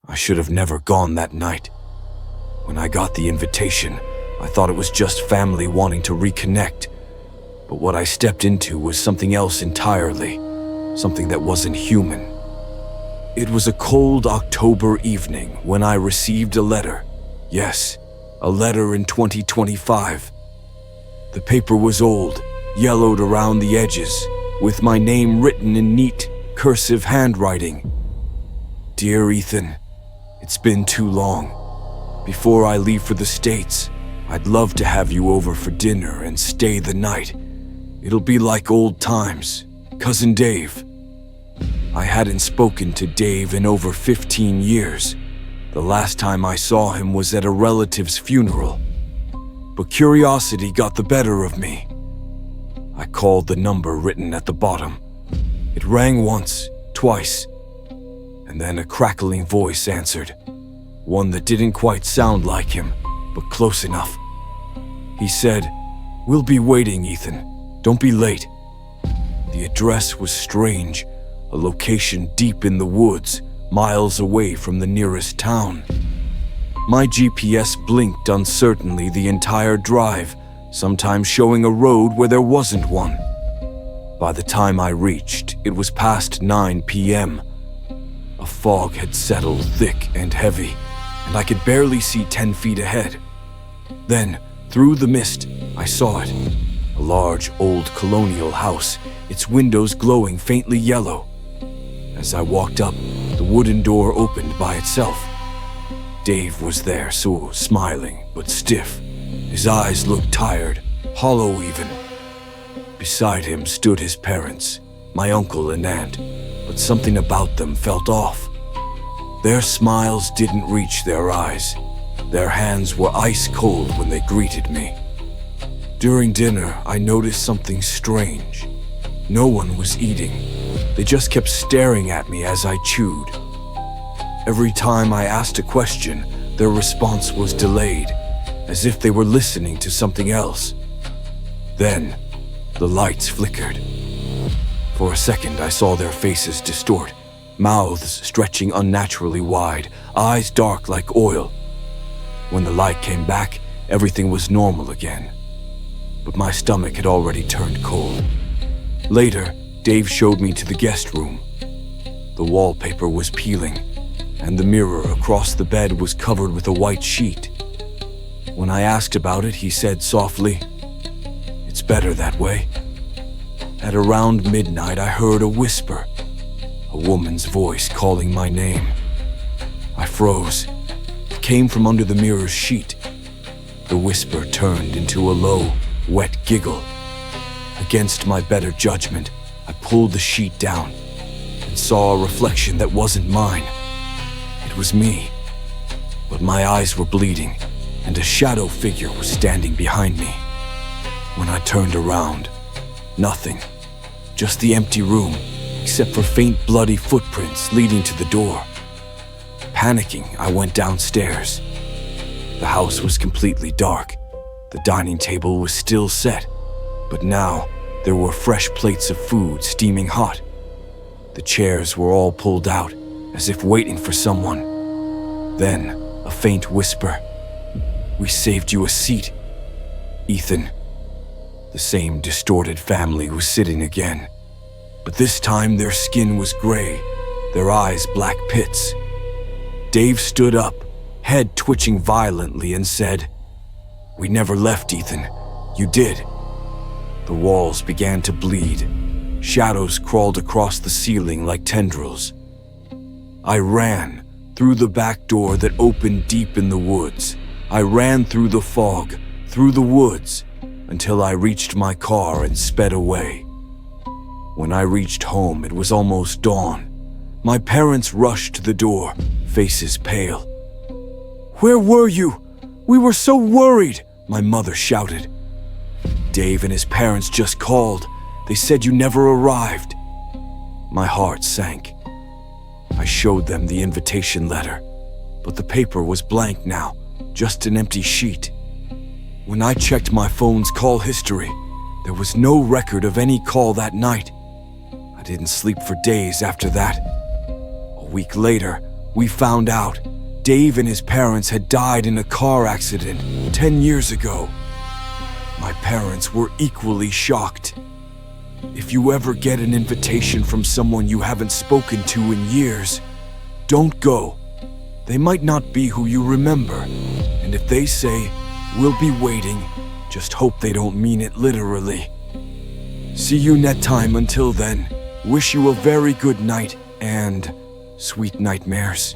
I should have never gone that night. When I got the invitation, I thought it was just family wanting to reconnect. But what I stepped into was something else entirely, something that wasn't human. It was a cold October evening when I received a letter. Yes, a letter in 2025. The paper was old, yellowed around the edges, with my name written in neat, cursive handwriting. Dear Ethan, it's been too long. Before I leave for the States, I'd love to have you over for dinner and stay the night. It'll be like old times. Cousin Dave. I hadn't spoken to Dave in over 15 years. The last time I saw him was at a relative's funeral. But curiosity got the better of me. I called the number written at the bottom. It rang once, twice, and then a crackling voice answered. One that didn't quite sound like him, but close enough. He said, "We'll be waiting, Ethan. Don't be late." The address was strange, a location deep in the woods, miles away from the nearest town. My GPS blinked uncertainly the entire drive, sometimes showing a road where there wasn't one. By the time I reached, it was past 9 p.m. A fog had settled thick and heavy, and I could barely see 10 feet ahead. Then, through the mist, I saw it. A large, old colonial house, its windows glowing faintly yellow. As I walked up, the wooden door opened by itself. Dave was there, so smiling, but stiff. His eyes looked tired, hollow even. Beside him stood his parents, my uncle and aunt, but something about them felt off. Their smiles didn't reach their eyes. Their hands were ice cold when they greeted me. During dinner, I noticed something strange. No one was eating. They just kept staring at me as I chewed. Every time I asked a question, their response was delayed, as if they were listening to something else. Then, the lights flickered. For a second, I saw their faces distort, mouths stretching unnaturally wide, eyes dark like oil. When the light came back, everything was normal again. But my stomach had already turned cold. Later, Dave showed me to the guest room. The wallpaper was peeling, and the mirror across the bed was covered with a white sheet. When I asked about it, he said softly, "It's better that way." At around midnight, I heard a whisper, a woman's voice calling my name. I froze. It came from under the mirror's sheet. The whisper turned into a low, wet giggle. Against my better judgment, I pulled the sheet down and saw a reflection that wasn't mine. It was me, but my eyes were bleeding, and a shadow figure was standing behind me. When I turned around, nothing, just the empty room, except for faint bloody footprints leading to the door. Panicking, I went downstairs. The house was completely dark. The dining table was still set, but now there were fresh plates of food steaming hot. The chairs were all pulled out, as if waiting for someone. Then, a faint whisper. "We saved you a seat, Ethan." The same distorted family was sitting again, but this time their skin was gray, their eyes black pits. Dave stood up, head twitching violently, and said, "We never left, Ethan. You did." The walls began to bleed. Shadows crawled across the ceiling like tendrils. I ran through the back door that opened deep in the woods. I ran through the fog, through the woods, until I reached my car and sped away. When I reached home, it was almost dawn. My parents rushed to the door, faces pale. "Where were you? We were so worried," my mother shouted. "Dave and his parents just called. They said you never arrived." My heart sank. I showed them the invitation letter, but the paper was blank now, just an empty sheet. When I checked my phone's call history, there was no record of any call that night. I didn't sleep for days after that. A week later, We found out Dave and his parents had died in a car accident 10 years ago. My parents were equally shocked. If you ever get an invitation from someone you haven't spoken to in years, don't go. They might not be who you remember, and if they say, "We'll be waiting," just hope they don't mean it literally. See you next time. Until then, wish you a very good night and sweet nightmares.